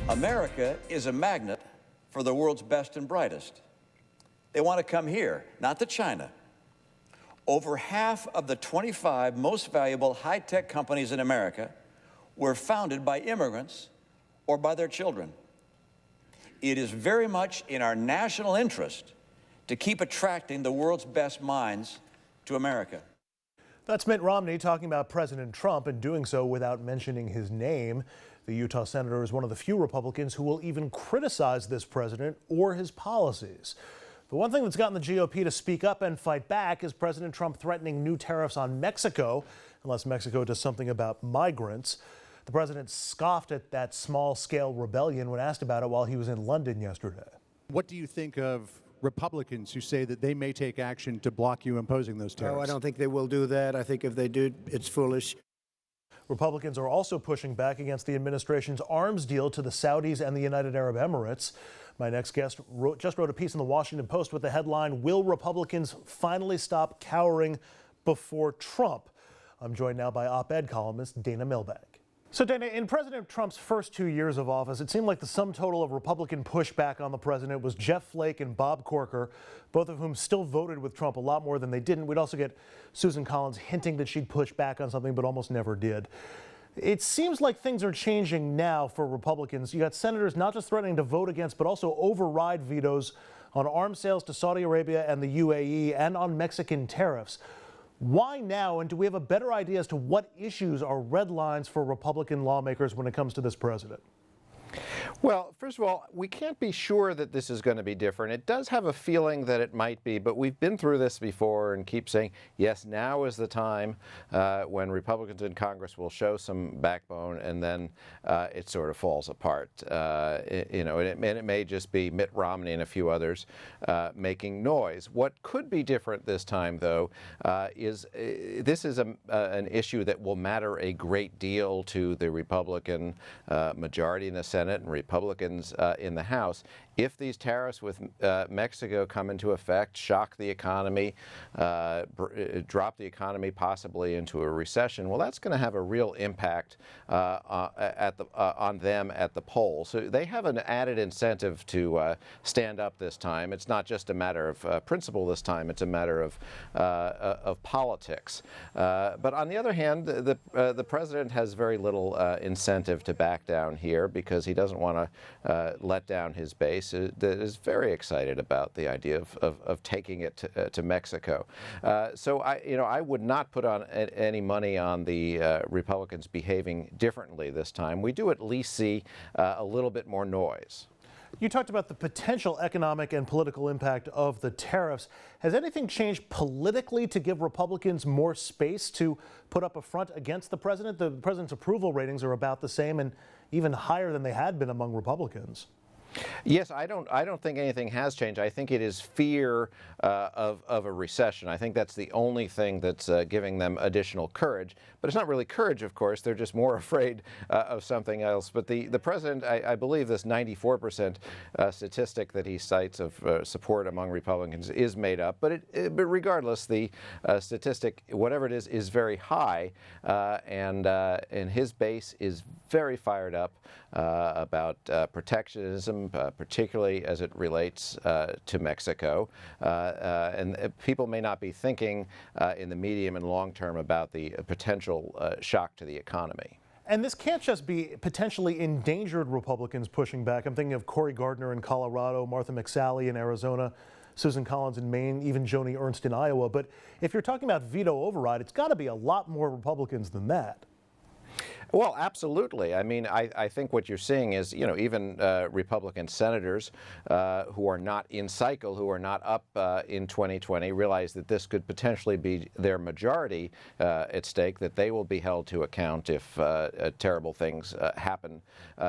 America is a magnet for the world's best and brightest. They want to come here, not to China. Over half of the 25 most valuable high-tech companies in America were founded by immigrants or by their children. It is very much in our national interest to keep attracting the world's best minds to America. That's Mitt Romney talking about President Trump and doing so without mentioning his name. The Utah senator is one of the few Republicans who will even criticize this president or his policies. The one thing that's gotten the GOP to speak up and fight back is President Trump threatening new tariffs on Mexico unless Mexico does something about migrants. The president scoffed at that small-scale rebellion when asked about it while he was in London yesterday. What do you think of Republicans who say that they may take action to block you imposing those tariffs? Oh, I don't think they will do that. I think if they do, it's foolish. Republicans are also pushing back against the administration's arms deal to the Saudis and the United Arab Emirates. My next guest just wrote a piece in the Washington Post with the headline, "Will Republicans finally stop cowering before Trump?" I'm joined now by op-ed columnist Dana Milbank. So Dana, in President Trump's first 2 years of office, it seemed like the sum total of Republican pushback on the president was Jeff Flake and Bob Corker, both of whom still voted with Trump a lot more than they didn't. We'd also get Susan Collins hinting that she'd push back on something, but almost never did. It seems like things are changing now for Republicans. You got senators not just threatening to vote against, but also override vetoes on arms sales to Saudi Arabia and the UAE and on Mexican tariffs. Why now, and do we have a better idea as to what issues are red lines for Republican lawmakers when it comes to this president? Well, first of all, we can't be sure that this is going to be different. It does have a feeling that it might be, but we've been through this before and keep saying, yes, now is the time when Republicans in Congress will show some backbone, and then it sort of falls apart. And it may just be Mitt Romney and a few others making noise. What could be different this time, though, is this is an issue that will matter a great deal to the Republican majority in the Senate and Republicans in the House. If these tariffs with Mexico come into effect, shock the economy, drop the economy possibly into a recession, well, that's going to have a real impact on them at the polls. So they have an added incentive to stand up this time. It's not just a matter of principle this time; it's a matter of politics. But on the other hand, the president has very little incentive to back down here because he doesn't want to let down his base. That is very excited about the idea of taking it to Mexico. So I would not put on any money on the Republicans behaving differently this time. We do at least see a little bit more noise. You talked about the potential economic and political impact of the tariffs. Has anything changed politically to give Republicans more space to put up a front against the president? The president's approval ratings are about the same and even higher than they had been among Republicans. Yes, I don't think anything has changed. I think it is fear of a recession. I think that's the only thing that's giving them additional courage. But it's not really courage, of course. They're just more afraid of something else. But the president, I believe this 94% statistic that he cites of support among Republicans is made up. But regardless, the statistic, whatever it is very high. And his base is very fired up about protectionism, particularly as it relates to Mexico. And people may not be thinking in the medium and long term about the potential shock to the economy. And this can't just be potentially endangered Republicans pushing back. I'm thinking of Cory Gardner in Colorado, Martha McSally in Arizona, Susan Collins in Maine, even Joni Ernst in Iowa. But if you're talking about veto override, it's got to be a lot more Republicans than that. Well, absolutely. I mean, I think what you're seeing is, even Republican senators who are not in cycle, who are not up in 2020, realize that this could potentially be their majority at stake, that they will be held to account if terrible things happen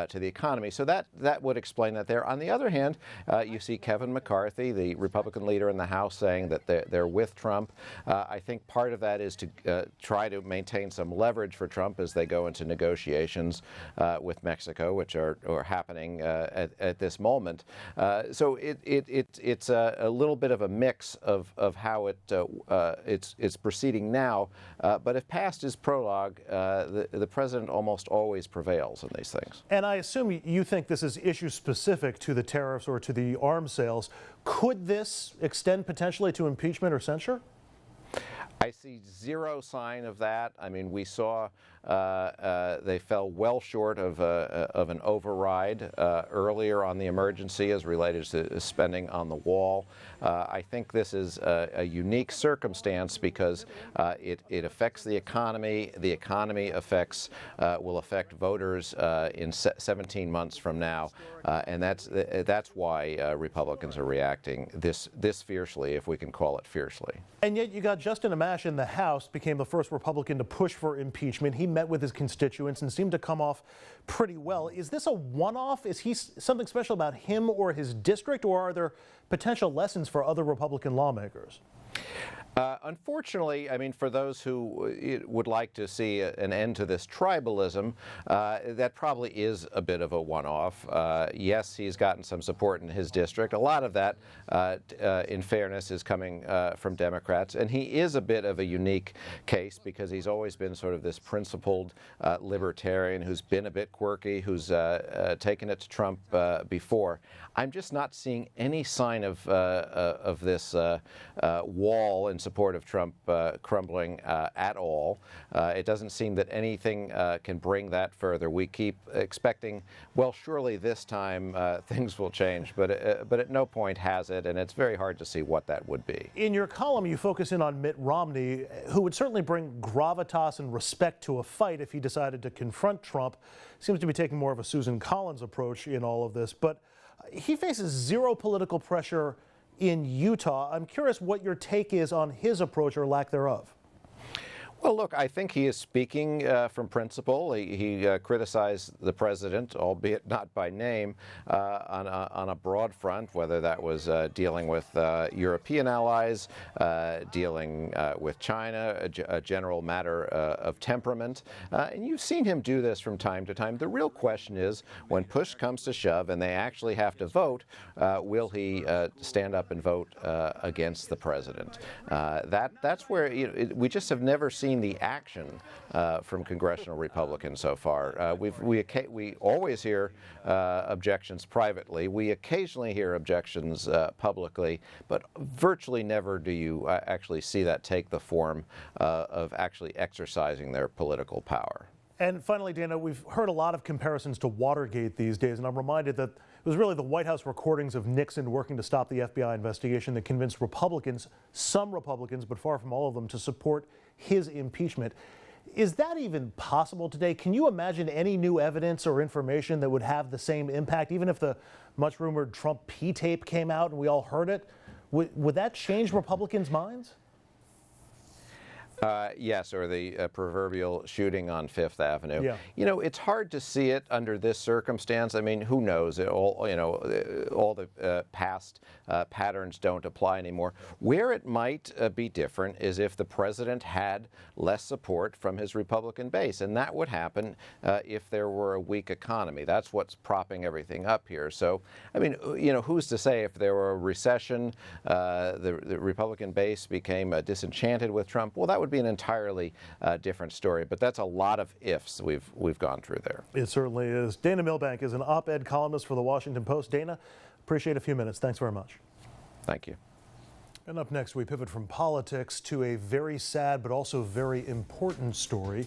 to the economy. So that would explain that there. On the other hand, you see Kevin McCarthy, the Republican leader in the House, saying that they're with Trump. I think part of that is to try to maintain some leverage for Trump as they go into negotiations with Mexico, which are happening at this moment. So it's a little bit of a mix of how it's proceeding now. But if past is prologue, the president almost always prevails in these things. And I assume you think this is issue specific to the tariffs or to the arms sales. Could this extend potentially to impeachment or censure? I see zero sign of that. I mean, we saw they fell well short of an override earlier on the emergency as related to spending on the wall. I think this is a unique circumstance because it affects the economy. The economy will affect voters in 17 months from now, and that's why Republicans are reacting this fiercely, if we can call it fiercely. And yet you got Justin Amash in the House, became the first Republican to push for impeachment. He met with his constituents and seemed to come off pretty well. Is this a one-off? Is he something special about him or his district, or are there potential lessons for other Republican lawmakers? Unfortunately, I mean, for those who would like to see an end to this tribalism, that probably is a bit of a one-off. Yes, he's gotten some support in his district. A lot of that, in fairness, is coming from Democrats. And he is a bit of a unique case because he's always been sort of this principled libertarian who's been a bit quirky, who's taken it to Trump before. I'm just not seeing any sign of this wall in support of Trump crumbling at all. It doesn't seem that anything can bring that further. We keep expecting, well, surely this time things will change, but at no point has it, and it's very hard to see what that would be. In your column, you focus in on Mitt Romney, who would certainly bring gravitas and respect to a fight if he decided to confront Trump. Seems to be taking more of a Susan Collins approach in all of this, but he faces zero political pressure in Utah. I'm curious what your take is on his approach or lack thereof. Well, look, I think he is speaking from principle. He criticized the president, albeit not by name, on a broad front, whether that was dealing with European allies, dealing with China, a general matter of temperament. And you've seen him do this from time to time. The real question is, when push comes to shove and they actually have to vote, will he stand up and vote against the president? That's where we just have never seen the action from congressional Republicans so far. We always hear objections privately. We occasionally hear objections publicly, but virtually never do you actually see that take the form of actually exercising their political power. And finally, Dana, we've heard a lot of comparisons to Watergate these days, and I'm reminded that it was really the White House recordings of Nixon working to stop the FBI investigation that convinced Republicans, some Republicans, but far from all of them, to support his impeachment. Is that even possible today? Can you imagine any new evidence or information that would have the same impact, even if the much rumored Trump P tape came out and we all heard it? Would that change Republicans' minds? Yes, or the proverbial shooting on Fifth Avenue. Yeah. You know, it's hard to see it under this circumstance. I mean, who knows? All the past patterns don't apply anymore. Where it might be different is if the president had less support from his Republican base, and that would happen if there were a weak economy. That's what's propping everything up here. So, I mean, who's to say if there were a recession, the Republican base became disenchanted with Trump? Well, that would be an entirely different story, but that's a lot of ifs we've gone through there. It certainly is. Dana Milbank is an op-ed columnist for the Washington Post. Dana, appreciate a few minutes. Thanks very much. Thank you. And up next, we pivot from politics to a very sad but also very important story.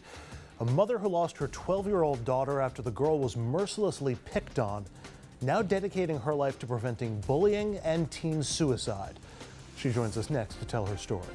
A mother who lost her 12-year-old daughter after the girl was mercilessly picked on, now dedicating her life to preventing bullying and teen suicide. She joins us next to tell her story.